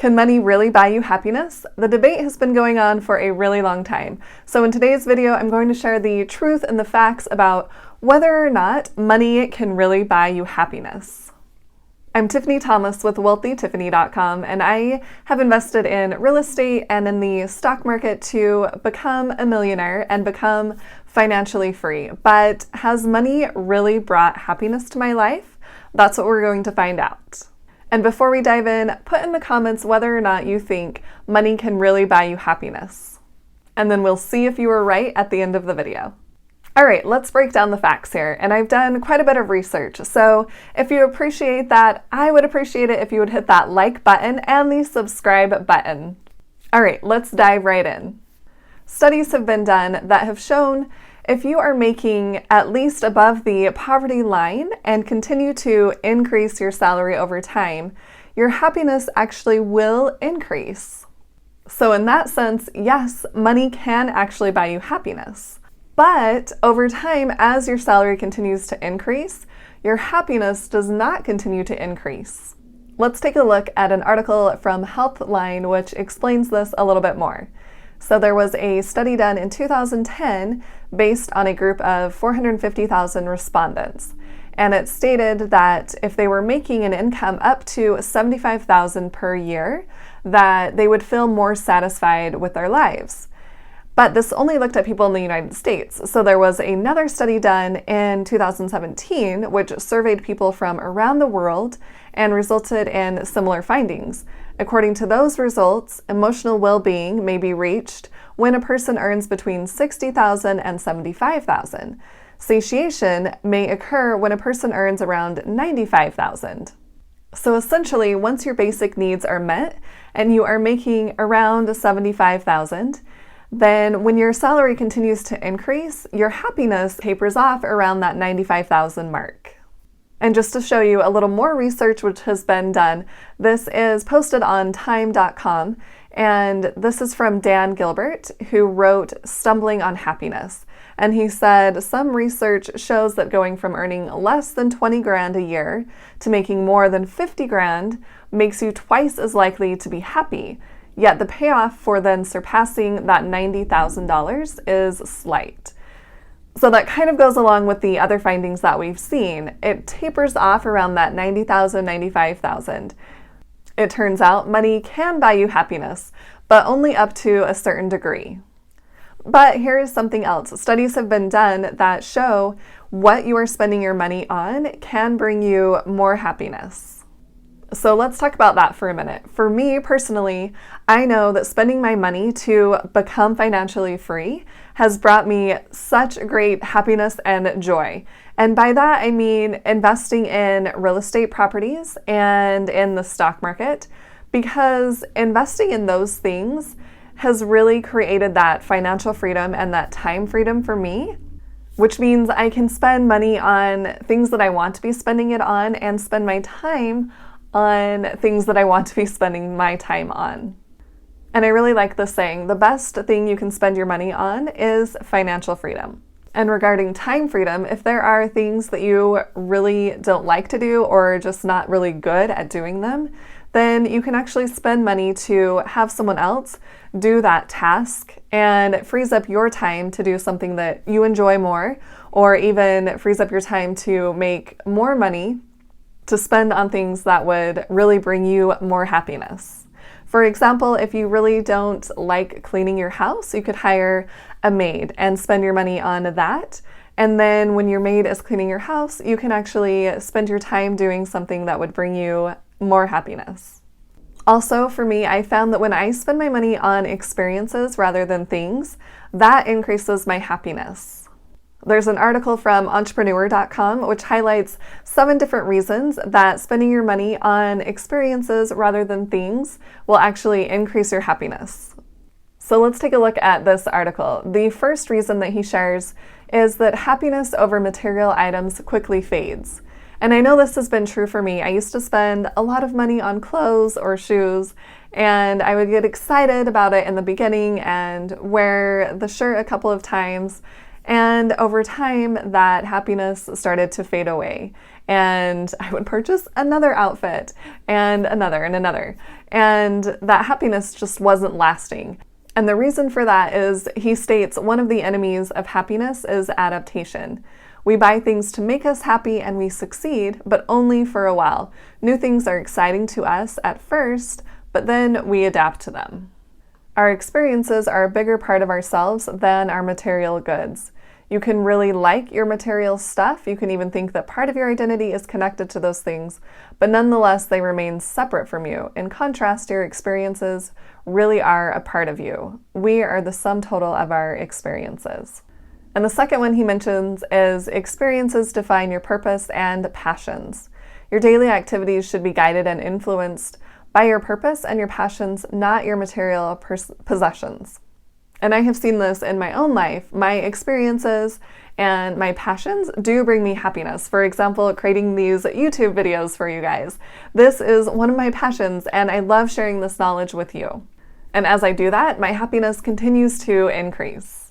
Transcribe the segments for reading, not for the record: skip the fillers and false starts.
Can money really buy you happiness? The debate has been going on for a really long time. So in today's video, I'm going to share the truth and the facts about whether or not money can really buy you happiness. I'm Tiffany Thomas with WealthyTiffany.com, and I have invested in real estate and in the stock market to become a millionaire and become financially free. But has money really brought happiness to my life? That's what we're going to find out. And before we dive in, put in the comments whether or not you think money can really buy you happiness. And then we'll see if you were right at the end of the video. All right, let's break down the facts here. And I've done quite a bit of research. So if you appreciate that, I would appreciate it if you would hit that like button and the subscribe button. All right, let's dive right in. Studies have been done that have shown if you are making at least above the poverty line and continue to increase your salary over time, your happiness actually will increase. So in that sense, yes, money can actually buy you happiness. But over time, as your salary continues to increase, your happiness does not continue to increase. Let's take a look at an article from Healthline which explains this a little bit more. So there was a study done in 2010 based on a group of 450,000 respondents. And it stated that if they were making an income up to $75,000 per year, that they would feel more satisfied with their lives. But this only looked at people in the United States. So there was another study done in 2017, which surveyed people from around the world and resulted in similar findings. According to those results, emotional well-being may be reached when a person earns between $60,000 and $75,000. Satiation may occur when a person earns around $95,000. So essentially, once your basic needs are met and you are making around $75,000, then when your salary continues to increase, your happiness tapers off around that $95,000 mark. And just to show you a little more research which has been done, this is posted on time.com, and this is from Dan Gilbert, who wrote Stumbling on Happiness. And he said some research shows that going from earning less than 20 grand a year to making more than 50 grand makes you twice as likely to be happy. Yet the payoff for then surpassing that $90,000 is slight. So that kind of goes along with the other findings that we've seen. It tapers off around that $90,000, $95,000. It turns out money can buy you happiness, but only up to a certain degree. But here is something else. Studies have been done that show what you are spending your money on can bring you more happiness. So let's talk about that for a minute. For me personally, I know that spending my money to become financially free has brought me such great happiness and joy. And by that, I mean investing in real estate properties and in the stock market, because investing in those things has really created that financial freedom and that time freedom for me, which means I can spend money on things that I want to be spending it on and spend my time on things that I want to be spending my time on. And I really like this saying, the best thing you can spend your money on is financial freedom. And regarding time freedom, if there are things that you really don't like to do or just not really good at doing them, then you can actually spend money to have someone else do that task, and it frees up your time to do something that you enjoy more, or even frees up your time to make more money to spend on things that would really bring you more happiness. For example, if you really don't like cleaning your house, you could hire a maid and spend your money on that. And then when your maid is cleaning your house, you can actually spend your time doing something that would bring you more happiness. Also, for me, I found that when I spend my money on experiences rather than things, that increases my happiness. There's an article from entrepreneur.com which highlights 7 different reasons that spending your money on experiences rather than things will actually increase your happiness. So let's take a look at this article. The first reason that he shares is that happiness over material items quickly fades. And I know this has been true for me. I used to spend a lot of money on clothes or shoes, and I would get excited about it in the beginning and wear the shirt a couple of times. And over time, that happiness started to fade away. and I would purchase another outfit and another and another. And that happiness just wasn't lasting. And the reason for that is, he states, one of the enemies of happiness is adaptation. We buy things to make us happy and we succeed, but only for a while. New things are exciting to us at first, but then we adapt to them. Our experiences are a bigger part of ourselves than our material goods. You can really like your material stuff. You can even think that part of your identity is connected to those things, but nonetheless, they remain separate from you. In contrast, your experiences really are a part of you. We are the sum total of our experiences. And the second one he mentions is experiences define your purpose and passions. Your daily activities should be guided and influenced by your purpose and your passions, not your material possessions. And I have seen this in my own life. My experiences and my passions do bring me happiness. For example, creating these YouTube videos for you guys. This is one of my passions, and I love sharing this knowledge with you. And as I do that, my happiness continues to increase.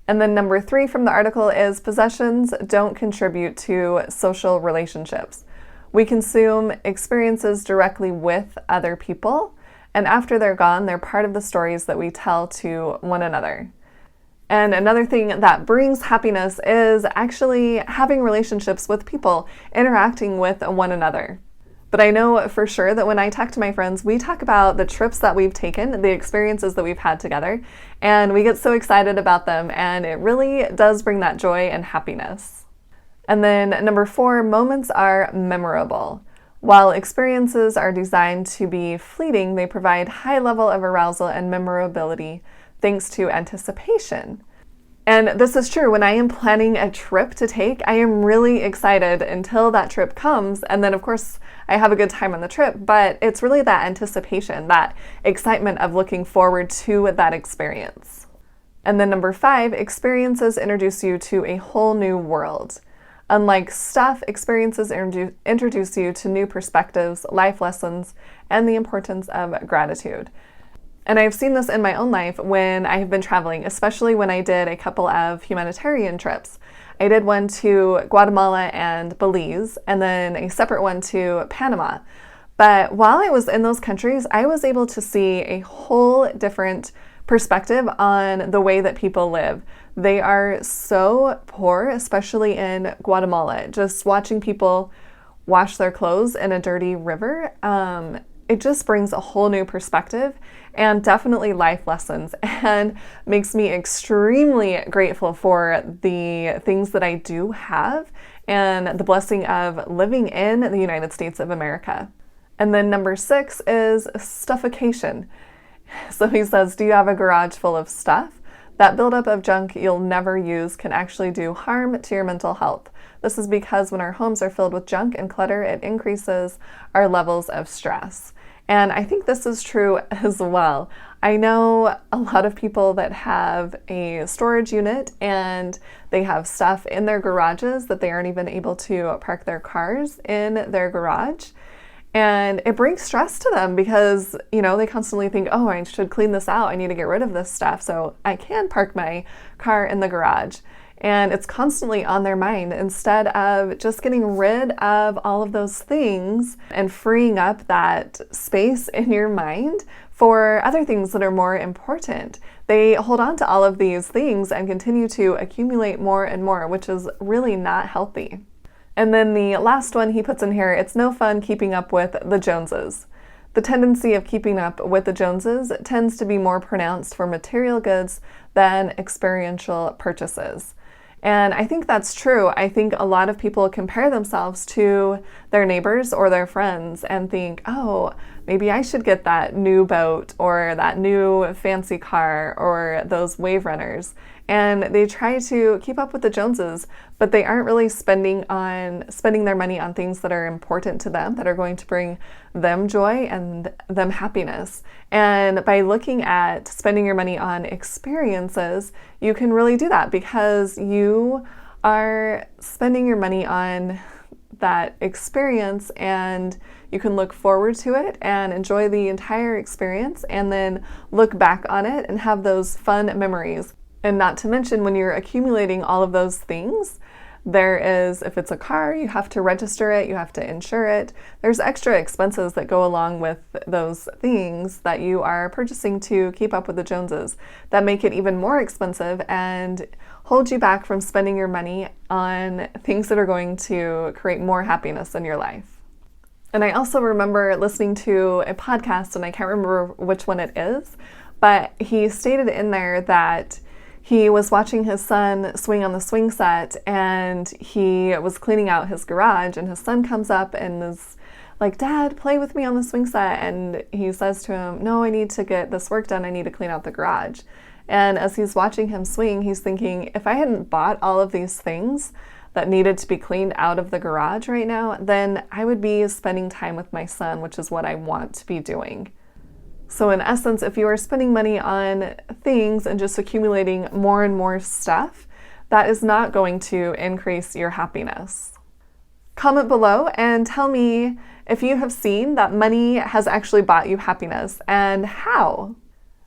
And then number 3 from the article is possessions don't contribute to social relationships. We consume experiences directly with other people, and after they're gone, they're part of the stories that we tell to one another. And another thing that brings happiness is actually having relationships with people, interacting with one another. But I know for sure that when I talk to my friends, we talk about the trips that we've taken, the experiences that we've had together, and we get so excited about them, and it really does bring that joy and happiness. And then number 4, moments are memorable. While experiences are designed to be fleeting, they provide high level of arousal and memorability thanks to anticipation. And this is true. When I am planning a trip to take, I am really excited until that trip comes. And then, of course, I have a good time on the trip, but it's really that anticipation, that excitement of looking forward to that experience. And then number 5, experiences introduce you to a whole new world. Unlike stuff, experiences introduce you to new perspectives, life lessons, and the importance of gratitude. And I've seen this in my own life when I have been traveling, especially when I did a couple of humanitarian trips. I did one to Guatemala and Belize, and then a separate one to Panama. But while I was in those countries, I was able to see a whole different perspective on the way that people live. They are so poor, especially in Guatemala. Just watching people wash their clothes in a dirty river, it just brings a whole new perspective and definitely life lessons, and makes me extremely grateful for the things that I do have and the blessing of living in the United States of America. And then number 6 is stuffication. So he says, do you have a garage full of stuff? That buildup of junk you'll never use can actually do harm to your mental health. This is because when our homes are filled with junk and clutter, it increases our levels of stress. And I think this is true as well. I know a lot of people that have a storage unit and they have stuff in their garages that they aren't even able to park their cars in their garage. And it brings stress to them because, they constantly think, oh, I should clean this out. I need to get rid of this stuff so I can park my car in the garage. And it's constantly on their mind instead of just getting rid of all of those things and freeing up that space in your mind for other things that are more important. They hold on to all of these things and continue to accumulate more and more, which is really not healthy. And then the last one he puts in here, it's no fun keeping up with the Joneses. The tendency of keeping up with the Joneses tends to be more pronounced for material goods than experiential purchases. And I think that's true. I think a lot of people compare themselves to their neighbors or their friends and think, oh, maybe I should get that new boat or that new fancy car or those wave runners. And they try to keep up with the Joneses, but they aren't really spending their money on things that are important to them, that are going to bring them joy and them happiness. And by looking at spending your money on experiences, you can really do that because you are spending your money on that experience and you can look forward to it and enjoy the entire experience and then look back on it and have those fun memories. And not to mention, when you're accumulating all of those things, There is, if it's a car, you have to register it, you have to insure it. There's extra expenses that go along with those things that you are purchasing to keep up with the Joneses that make it even more expensive and hold you back from spending your money on things that are going to create more happiness in your life. And I also remember listening to a podcast, and I can't remember which one it is, but he stated in there that he was watching his son swing on the swing set, and he was cleaning out his garage, and his son comes up and is like, "Dad, play with me on the swing set." And he says to him, "No, I need to get this work done. I need to clean out the garage." And as he's watching him swing, he's thinking, if I hadn't bought all of these things that needed to be cleaned out of the garage right now, then I would be spending time with my son, which is what I want to be doing. So in essence, if you are spending money on things and just accumulating more and more stuff, that is not going to increase your happiness. Comment below and tell me if you have seen that money has actually bought you happiness and how.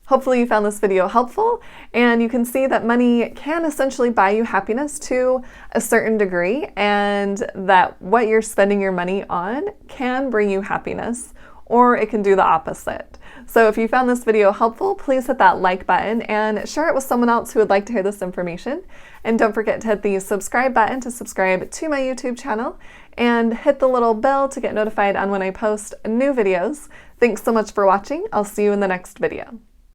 Hopefully you found this video helpful, and you can see that money can essentially buy you happiness to a certain degree, and that what you're spending your money on can bring you happiness, or it can do the opposite. So if you found this video helpful, please hit that like button and share it with someone else who would like to hear this information. And don't forget to hit the subscribe button to subscribe to my YouTube channel, and hit the little bell to get notified on when I post new videos. Thanks so much for watching. I'll see you in the next video.